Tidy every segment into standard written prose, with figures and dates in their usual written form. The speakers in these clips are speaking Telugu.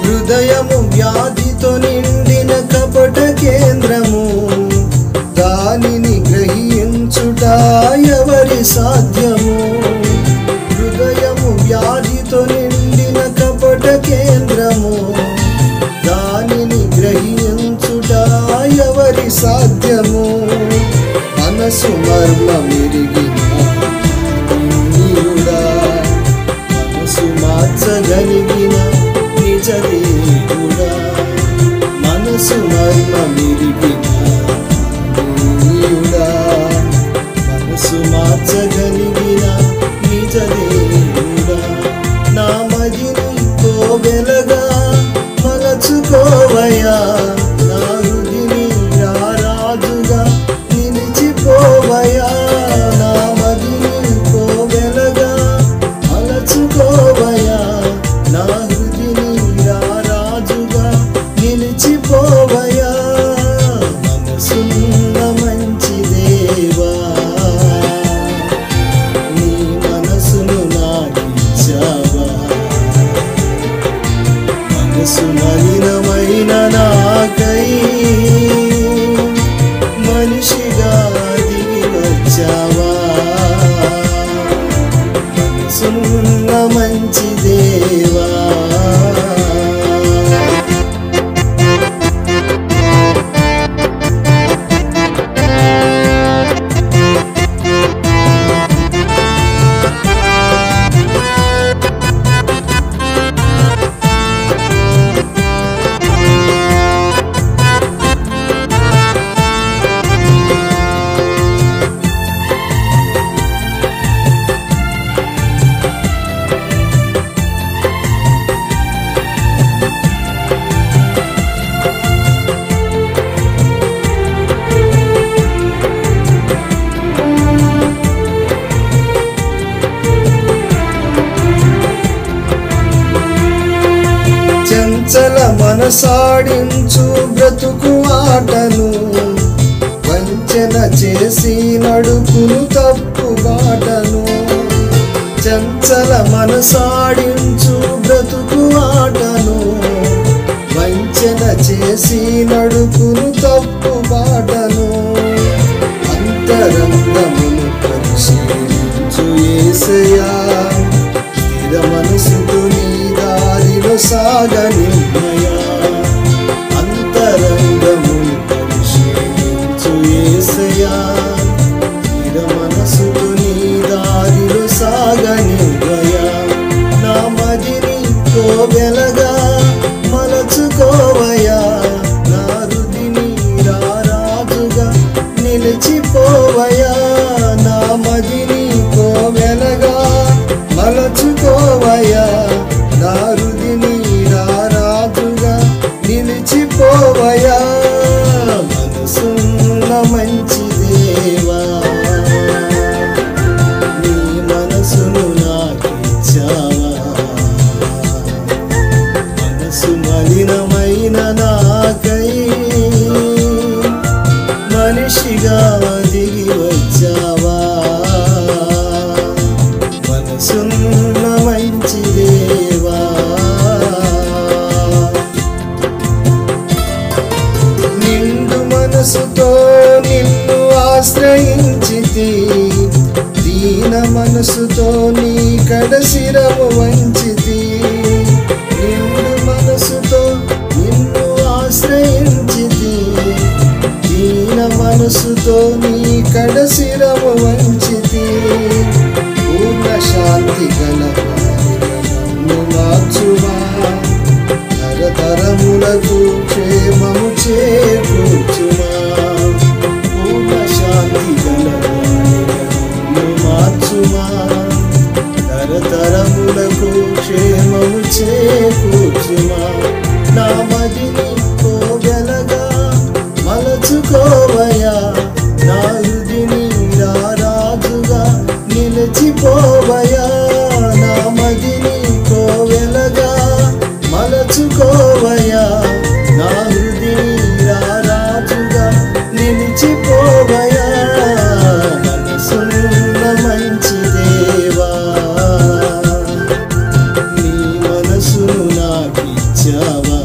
హృదయము వ్యాధితో నిండిన కపట కేంద్రము, దానిని గ్రహించుట ఎవరి సాధ్యము? హృదయము వ్యాధితో నిండిన కపట కేంద్రము, దానిని గ్రహించుట ఎవరి సాధ్యము? మనసు మర్మమెరిగిన నీయుడా, మనసు మార్చగలిగిన నిజ దేవుడా, మనసు మర్మమెరిగిన నీయుడా, మనసు మార్చగలిగిన నిజ దేవుడా, నా మదిని కోవెలగా మలచుకోవయ్యా, నా హృదిని రారాజుగా నిలిచిపోవయ్యా, నా మదిని కోవెలగా మలచుకోవయ్యా, నా హృదిని రారాజుగా నిలిచిపోవయ్యా. మనసున్న మంచి దేవా, నీ మనసును నాకిచ్చావా, మనసు మలినమైన నాకై మనిషిగా దిగి వచ్చావా. మనసున్న మంచి దేవా, చంచల మనసాడించు బ్రతుకు ఆటను వంచన చేసి నడుపును తప్పు బాటను. చంచల మనసాడించు బ్రతుకు ఆటను వంచన చేసి నడుపును తప్పు బాటను. అంతరంగమును పరిశీలించు యేసయ్యా, స్థిర మనసుతో నీ దారిలో సాగనిమ్మయా. అంతరంగమును పరిశీలించు యేసయ్యా, స్థిర మనసుతో నీ దారిలో సాగనిమ్మయా. నా మదిని కోవెలగా మలచుకోవయా, నా హృదిని రారాజుగా నిలిచిపోవయా. నా మదిని కోవెలగా మలచుకోవయా, నా హృదిని రారాజుగా నిలిచిపోవయా. మనసున్న మంచి దేవా, నీ మనసును నాకిచ్చావా. మనసు మలినమైన నాకై మనిషిగా దిగి వచ్చావా. మనసున్న మంచి దేవా, నిండు మనసుతో నిన్ను ఆశ్రయించితి, దీన మనసుతో నీ కడశిరము వంచితి. నిండు మనసుతో నిన్ను ఆశ్రయించితి, దీన మనసుతో నీ కడశిరము వంచితి. పూర్ణ శాంతి గల నన్ను మార్చుమా, తరతరములకు క్షేమము చేకూర్చుమా. పూర్ణ శాంతి గల నన్ను మార్చుమా, తరతరములకు క్షేమము చేకూర్చుమా. నా మదిని కోవెలగా మలచుకోవయా, నా హృదిని రారాజుగా నిలిచిపోవయా. నా మదిని కోవెలగా మలచుకోవయా, నా హృదిని రారాజుగా నిలిచిపోవయా. మనసున్న మంచి దేవా, నీ మనసును నాకిచ్చావా.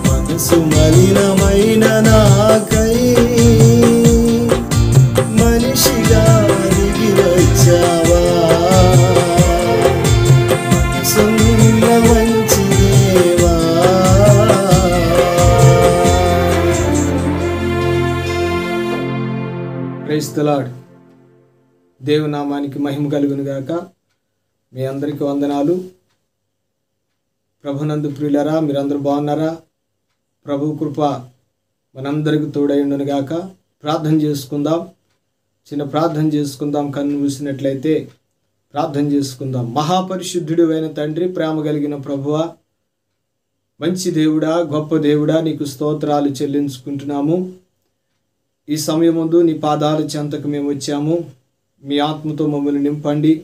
మనసు మలినమైన నాకై మనిషిగా దిగి వచ్చావా. మనసున్న మంచి దేవా. Praise the Lord. దేవునామానికి మహిమ కలుగును గాక. మీ అందరికీ వందనాలు. ప్రభునందు ప్రియులరా, మీరందరూ బాగున్నారా? ప్రభు కృప మనందరికి తోడైండును గాక. ప్రార్థన చేసుకుందాం. చిన్న ప్రార్థన చేసుకుందాం. కన్ను మూసినట్లయితే ప్రార్థన చేసుకుందాం. మహాపరిశుద్ధుడు అయిన తండ్రి, ప్రేమ కలిగిన ప్రభువా, మంచి దేవుడా, గొప్ప దేవుడా, నీకు స్తోత్రాలు చెల్లించుకుంటున్నాము. ఈ సమయం ముందు నీ పాదాల చెంతకు మేము వచ్చాము. మీ ఆత్మతో మమ్మల్ని నింపండి.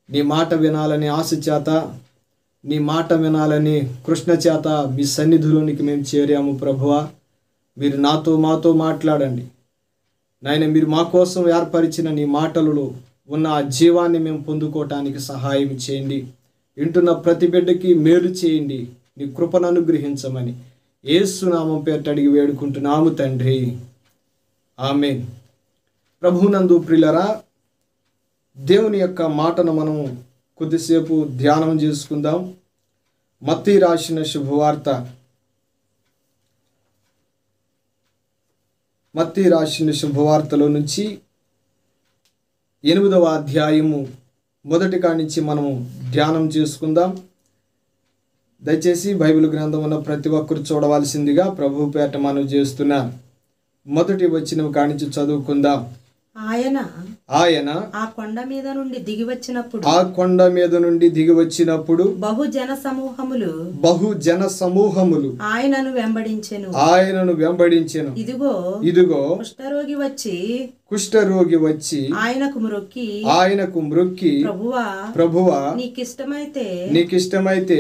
నీ మాట వినాలని ఆశ చేత, నీ మాట వినాలని కృష్ణ చేత మీ సన్నిధిలోనికి మేము చేరాము. ప్రభువా, మీరు నాతో మాతో మాట్లాడండి నాయన. మీరు మా కోసం ఏర్పరిచిన నీ మాటలలో ఉన్న ఆ జీవాన్ని మేము పొందుకోవటానికి సహాయం చేయండి. వింటున్న ప్రతి బిడ్డకి మేలు చేయండి. నీ కృపను అనుగ్రహించమని యేసు నామం పేరిట అడిగి వేడుకుంటున్నాము తండ్రి, ఆమేన్. ప్రభునందు ప్రియులరా, దేవుని యొక్క మాటను మనం కొద్దిసేపు ధ్యానం చేసుకుందాం. మత్తయి రాసిన శుభవార్త, మత్తయి రాసిన శుభవార్తలో నుంచి 8వ అధ్యాయము మొదటి కాడి నుంచి మనము ధ్యానం చేసుకుందాం. దయచేసి బైబిల్ గ్రంథం ఉన్న ప్రతి ఒక్కరు చూడవలసిందిగా ప్రభు పేట మనం చేస్తున్నాం. మొదటి వచనం కాడి నుంచి చదువుకుందాం. ఆయన ఆయన ఆ కొండ మీద నుండి దిగి వచ్చినప్పుడు బహుజన సమూహములు ఆయనను వెంబడించెను. ఇదిగో కుష్ఠరోగి వచ్చి ఆయనకు మ్రొక్కి ప్రభువా నీకిష్టమైతే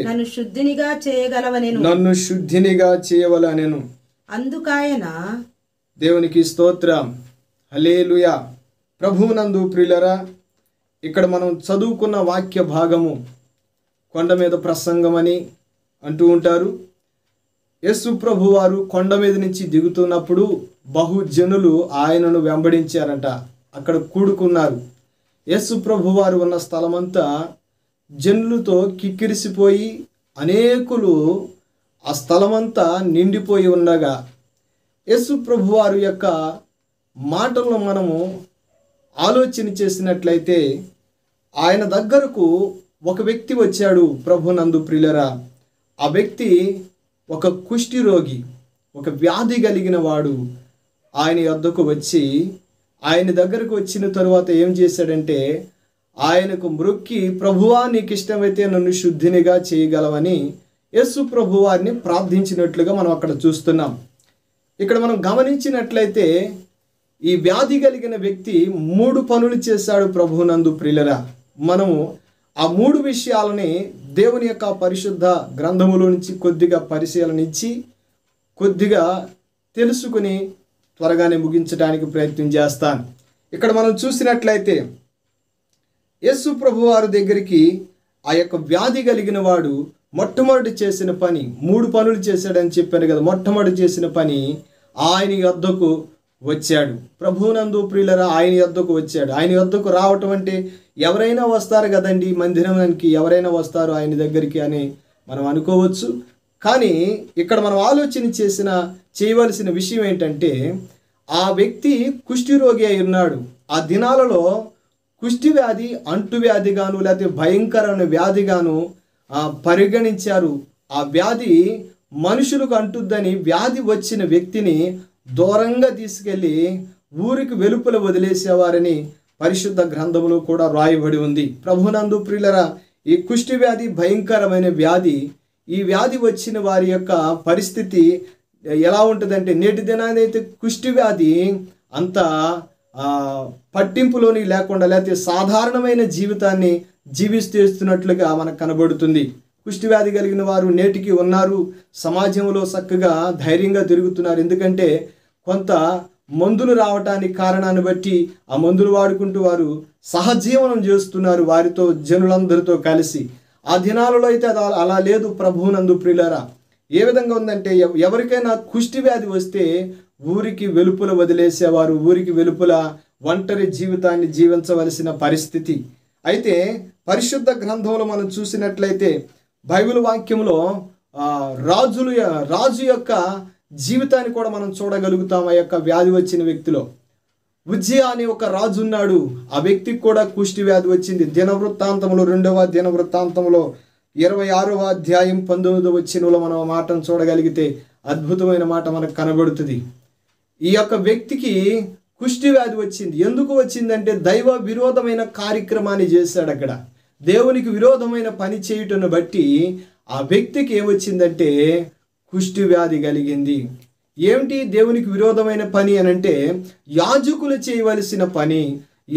నన్ను శుద్ధినిగా చేయవలెను. అందుకాయన దేవునికి స్తోత్రం, హల్లెలూయా. ప్రభువునందు ప్రియులరా, ఇక్కడ మనం చదువుకున్న వాక్య భాగము కొండ మీద ప్రసంగం అని అంటూ ఉంటారు. యేసు ప్రభు వారు కొండ మీద నుంచి దిగుతున్నప్పుడు బహుజనులు ఆయనను వెంబడించారంట. అక్కడ కూడుకున్నారు. యేసు ప్రభు వారు ఉన్న స్థలమంతా జనులతో కిక్కిరిసిపోయి అనేకులు ఆ స్థలమంతా నిండిపోయి ఉండగా యేసు ప్రభు వారి యొక్క మాటలను మనము ఆలోచన చేసినట్లయితే ఆయన దగ్గరకు ఒక వ్యక్తి వచ్చాడు. ప్రభునందు ప్రియులరా, ఆ వ్యక్తి ఒక కుష్టి రోగి, ఒక వ్యాధి కలిగిన వాడు. ఆయన వద్దకు వచ్చి ఆయన దగ్గరకు వచ్చిన తరువాత ఏం చేశాడంటే ఆయనకు మ్రొక్కి ప్రభువా నీకు ఇష్టమైతే నన్ను శుద్ధినిగా చేయగలవని యేసు ప్రభు వారిని ప్రార్థించినట్లుగా మనం అక్కడ చూస్తున్నాం. ఇక్కడ మనం గమనించినట్లయితే ఈ వ్యాధి కలిగిన వ్యక్తి 3 పనులు చేశాడు. ప్రభునందు ప్రియులరా, మనము ఆ 3 విషయాలని దేవుని యొక్క పరిశుద్ధ గ్రంథములో నుంచి కొద్దిగా పరిశీలనించి కొద్దిగా తెలుసుకుని త్వరగానే ముగించడానికి ప్రయత్నం చేస్తాను. ఇక్కడ మనం చూసినట్లయితే యేసు ప్రభు వారి దగ్గరికి ఆ యొక్క వ్యాధి కలిగిన వాడు మొట్టమొదటి చేసిన పని 3 పనులు చేశాడని చెప్పాను కదా. మొట్టమొదటి చేసిన పని ఆయన యొద్దకు వచ్చాడు. ప్రభువునందు ప్రియులరా, ఆయన యొద్దకు వచ్చాడు. ఆయన యొద్దకు రావటం అంటే ఎవరైనా వస్తారు కదండి, మందిరానికి ఎవరైనా వస్తారు ఆయన దగ్గరికి అని మనం అనుకోవచ్చు. కానీ ఇక్కడ మనం ఆలోచన చేయవలసిన విషయం ఏంటంటే ఆ వ్యక్తి కుష్ఠిరోగి అయి ఉన్నాడు. ఆ దినాలలో కుష్టి వ్యాధి అంటువ్యాధిగాను లేకపోతే భయంకరమైన వ్యాధిగాను పరిగణించారు. ఆ వ్యాధి మనుషులకు అంటుద్దని వ్యాధి వచ్చిన వ్యక్తిని దూరంగా తీసుకెళ్ళి ఊరికి వెలుపల వదిలేసేవారని పరిశుద్ధ గ్రంథంలో కూడా రాయబడి ఉంది. ప్రభునందు ప్రియులరా, ఈ కుష్టి వ్యాధి భయంకరమైన వ్యాధి. ఈ వ్యాధి వచ్చిన వారి యొక్క పరిస్థితి ఎలా ఉంటుందంటే నేటి దినానైతే కుష్టి వ్యాధి అంత పట్టింపులోని లేకుండా లేకపోతే సాధారణమైన జీవితాన్ని జీవిస్తేస్తున్నట్లుగా మనకు కనబడుతుంది. కుష్టి వ్యాధి కలిగిన వారు నేటికి ఉన్నారు. సమాజంలో చక్కగా ధైర్యంగా తిరుగుతున్నారు. ఎందుకంటే కొంత మందులు రావటానికి కారణాన్ని బట్టి ఆ మందులు వాడుకుంటూ వారు సహజీవనం చేస్తున్నారు వారితో, జనులందరితో కలిసి. ఆ దినాలలో అయితే అలా లేదు. ప్రభువునందు ప్రియులారా, ఏ విధంగా ఉందంటే ఎవరికైనా కుష్టి వ్యాధి వస్తే ఊరికి వెలుపల వదిలేసేవారు. ఊరికి వెలుపల ఒంటరి జీవితాన్ని జీవించవలసిన పరిస్థితి. అయితే పరిశుద్ధ గ్రంథంలో మనం చూసినట్లయితే బైబిల్ వాక్యంలో రాజు యొక్క జీవితాన్ని కూడా మనం చూడగలుగుతాం. ఆ యొక్క వ్యాధి వచ్చిన వ్యక్తిలో ఉజ్జియా అనే ఒక రాజు ఉన్నాడు. ఆ వ్యక్తికి కూడా కుష్టి వ్యాధి వచ్చింది. దినవృత్తాంతంలో 2వ దినవృత్తాంతంలో 26వ అధ్యాయం 19వ వచనంలో మనం ఆ మాటను చూడగలిగితే అద్భుతమైన మాట మనకు కనబడుతుంది. ఈ యొక్క వ్యక్తికి కుష్టి వ్యాధి వచ్చింది. ఎందుకు వచ్చిందంటే దైవ విరోధమైన కార్యక్రమాన్ని చేశాడు. అక్కడ దేవునికి విరోధమైన పని చేయుటను బట్టి ఆ వ్యక్తికి ఏమొచ్చిందంటే కుష్టి వ్యాధి కలిగింది. ఏమిటి దేవునికి విరోధమైన పని అనంటే యాజకులు చేయవలసిన పని,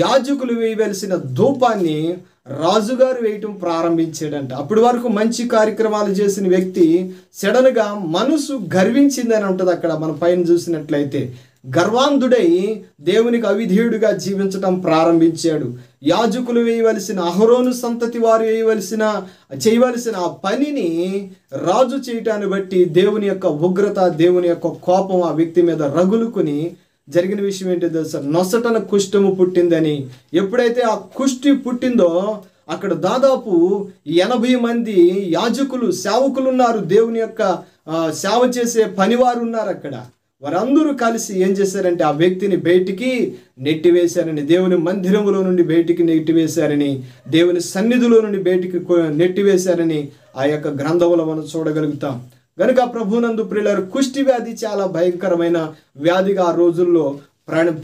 యాజకులు వేయవలసిన ధూపాన్ని రాజుగారు వేయటం ప్రారంభించాడంట. అప్పటి వరకు మంచి కార్యక్రమాలు చేసిన వ్యక్తి సడన్గా మనసు గర్వించిందని ఉంటుంది. అక్కడ మన పైన చూసినట్లయితే గర్వాంధుడై దేవునికి అవిధేయుడిగా జీవించటం ప్రారంభించాడు. యాజకులు వేయవలసిన అహరోను సంతతి వారు చేయవలసిన ఆ పనిని రాజు చేయటాన్ని బట్టి దేవుని యొక్క ఉగ్రత, దేవుని యొక్క కోపం ఆ వ్యక్తి మీద రగులుకుని జరిగిన విషయం ఏంటో తెలుసా? నొసటన కుష్ఠము పుట్టిందని. ఎప్పుడైతే ఆ కుష్టి పుట్టిందో అక్కడ దాదాపు 80 మంది యాజకులు, సేవకులు ఉన్నారు. దేవుని యొక్క సేవ చేసే పనివారు ఉన్నారు అక్కడ. వారందరూ కలిసి ఏం చేశారంటే ఆ వ్యక్తిని బయటికి నెట్టివేశారని, దేవుని మందిరములో నుండి బయటికి నెట్టివేశారని, దేవుని సన్నిధిలో నుండి బయటికి నెట్టివేశారని ఆ యొక్క గ్రంథంలో మనం చూడగలుగుతాం. కనుక ప్రభునందు ప్రియులారు, కుష్టి వ్యాధి చాలా భయంకరమైన వ్యాధిగా ఆ రోజుల్లో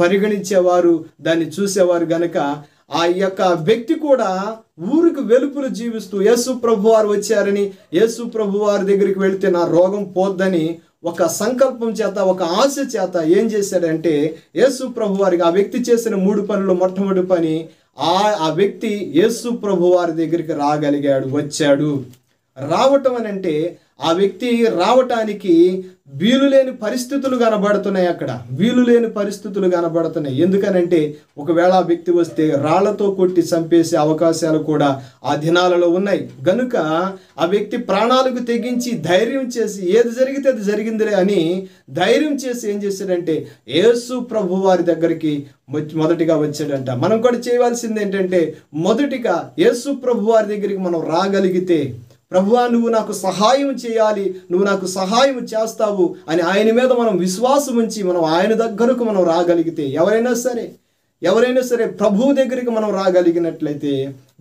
పరిగణించేవారు, దాన్ని చూసేవారు గనక ఆ యొక్క వ్యక్తి కూడా ఊరికి వెలుపులు జీవిస్తూ యేసు ప్రభువారు వచ్చారని, యేసు ప్రభువారి దగ్గరికి వెళితే నా రోగం పోద్దని ఒక సంకల్పం చేత, ఒక ఆశ చేత ఏం చేశాడంటే యేసు ప్రభువారికి ఆ వ్యక్తి చేసిన 3 పనులు మొట్టమొదటి పని, ఆ వ్యక్తి యేసు ప్రభువారి దగ్గరికి రాగలిగాడు, వచ్చాడు. రావటం అని అంటే ఆ వ్యక్తి రావటానికి వీలు లేని పరిస్థితులు కనబడుతున్నాయి. అక్కడ వీలు లేని పరిస్థితులు కనబడుతున్నాయి. ఎందుకనంటే ఒకవేళ ఆ వ్యక్తి వస్తే రాళ్లతో కొట్టి చంపేసే అవకాశాలు కూడా ఆ దినాలలో ఉన్నాయి. గనుక ఆ వ్యక్తి ప్రాణాలకు తెగించి ధైర్యం చేసి ఏది జరిగితే అది జరిగిందిలే అని ధైర్యం చేసి ఏం చేశాడంటే యేసు ప్రభు వారి దగ్గరికి మొదటిగా వచ్చాడంట. మనం కూడా చేయవలసింది ఏంటంటే మొదటిగా యేసు ప్రభు వారి దగ్గరికి మనం రాగలిగితే, ప్రభువా నువ్వు నాకు సహాయం చేయాలి, నువ్వు నాకు సహాయం చేస్తావు అని ఆయన మీద మనం విశ్వాసం ఉంచి మనం ఆయన దగ్గరకు మనం రాగలిగితే, ఎవరైనా సరే ప్రభువు దగ్గరికి మనం రాగలిగినట్లయితే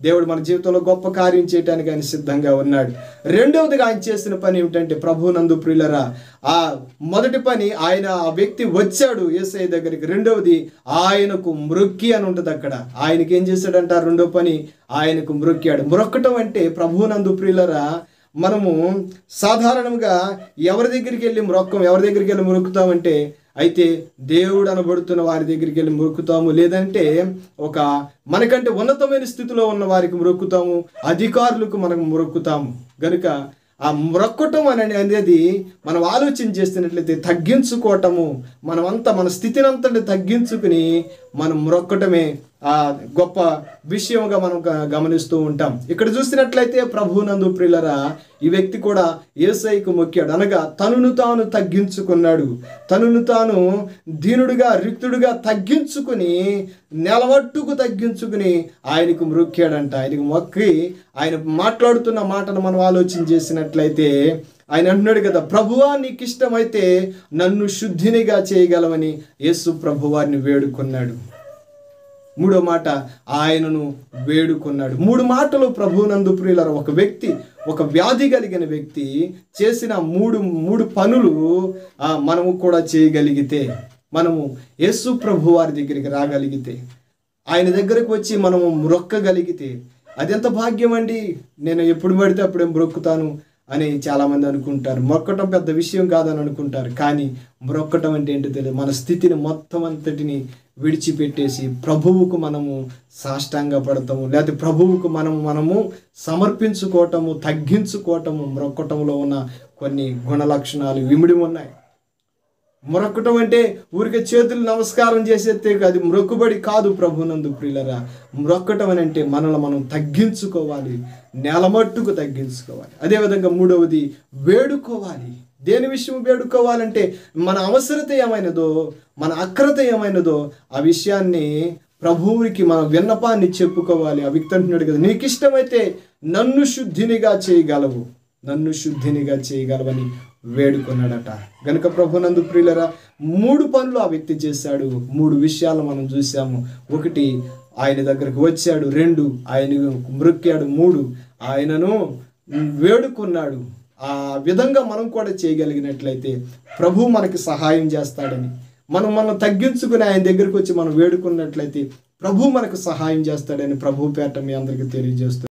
దేవుడు మన జీవితంలో గొప్ప కార్యం చేయడానికి ఆయన సిద్ధంగా ఉన్నాడు. రెండవదిగా ఆయన చేసిన పని ఏమిటంటే ప్రభువునందు ప్రియులరా, ఆ మొదటి పని ఆయన ఆ వ్యక్తి వచ్చాడు యేసయ్య దగ్గరికి. రెండవది ఆయనకు మ్రొక్కి అని ఉంటుంది. అక్కడ ఆయనకి ఏం చేశాడంట? రెండో పని ఆయనకు మ్రొక్కాడు. మ్రొక్కటం అంటే ప్రభువునందు ప్రియులరా, మనము సాధారణంగా ఎవరి దగ్గరికి వెళ్ళి మొక్కుతామంటే అయితే దేవుడు అనబడుతున్న వారి దగ్గరికి వెళ్ళి మొక్కుతాము, లేదంటే ఒక మనకంటే ఉన్నతమైన స్థితిలో ఉన్న వారికి మొక్కుతాము, అధికారులకు మనం మొక్కుతాము. కనుక ఆ మొక్కటం అనేది మనం ఆలోచన చేస్తున్నట్లయితే తగ్గించుకోవటము, మన స్థితిని అంతటి తగ్గించుకుని మనం మొక్కటమే ఆ గొప్ప విషయంగా మనం గమనిస్తూ ఉంటాం. ఇక్కడ చూసినట్లయితే ప్రభువునందు ప్రియులరా, ఈ వ్యక్తి కూడా యేసయ్యకు మొక్కాడు. అనగా తనను తాను తగ్గించుకున్నాడు. తనను తాను దీనుడుగా రిక్తుడుగా తగ్గించుకుని నెలవట్టుకు తగ్గించుకుని ఆయనకు మొక్కాడంట. ఆయనకు మొక్కి ఆయన మాట్లాడుతున్న మాటను మనం ఆలోచన చేసినట్లయితే ఆయన అంటున్నాడు కదా, ప్రభువా నీకు ఇష్టమైతే నన్ను శుద్ధినిగా చేయగలవని యేసు ప్రభువారిని వేడుకున్నాడు. మూడో మాట ఆయనను వేడుకున్నాడు. 3 మాటలు ప్రభువునందు ప్రియులారా, ఒక వ్యక్తి, ఒక వ్యాధి కలిగిన వ్యక్తి చేసిన మూడు పనులు మనము కూడా చేయగలిగితే, మనము యేసు ప్రభు వారి దగ్గరికి రాగలిగితే, ఆయన దగ్గరకు వచ్చి మనము మొక్కగలిగితే అదెంత భాగ్యం అండి. నేను ఎప్పుడు పడితే అప్పుడే మొక్కుతాను అని చాలామంది అనుకుంటారు. మొక్కటం పెద్ద విషయం కాదని అనుకుంటారు. కానీ మొక్కటం అంటే ఏంటో తెలియదు. మన స్థితిని మొత్తం అంతటిని విడిచిపెట్టేసి ప్రభువుకు మనము సాష్టాంగ పడతాము, లేకపోతే ప్రభువుకు మనము సమర్పించుకోవటము, తగ్గించుకోవటము. మొక్కటంలో ఉన్న కొన్ని గుణ లక్షణాలు విమిడి ఉన్నాయి. మొరక్కటం అంటే ఊరికే చేతులు నమస్కారం చేసేస్తే అది మొక్కుబడి కాదు. ప్రభునందు ప్రియులరా, మొక్కటం అని అంటే మనల్ని మనం తగ్గించుకోవాలి, నెలమట్టుకు తగ్గించుకోవాలి. అదేవిధంగా మూడవది వేడుకోవాలి. దేని విషయం వేడుకోవాలంటే మన అవసరత ఏమైనదో, మన అక్రత ఏమైనదో ఆ విషయాన్ని ప్రభువునికి మన విన్నపాన్ని చెప్పుకోవాలి. ఆ వ్యక్తి అంటున్నాడు కదా, నీకు ఇష్టమైతే నన్ను శుద్ధినిగా చేయగలవని వేడుకున్నాడట. గనుక ప్రభునందు ప్రియులరా, 3 పనులు ఆ వ్యక్తి చేశాడు. 3 విషయాలు మనం చూసాము. 1 ఆయన దగ్గరకు వచ్చాడు, 2 ఆయనను మొక్కాడు, 3 ఆయనను వేడుకున్నాడు. ఆ విధంగా మనం కూడా చేయగలిగినట్లయితే ప్రభు మనకి సహాయం చేస్తాడని, మనం తగ్గించుకుని ఆయన దగ్గరికి వచ్చి మనం వేడుకున్నట్లయితే ప్రభు మనకు సహాయం చేస్తాడని ప్రభు పేట మీ అందరికీ తెలియజేస్తుంది.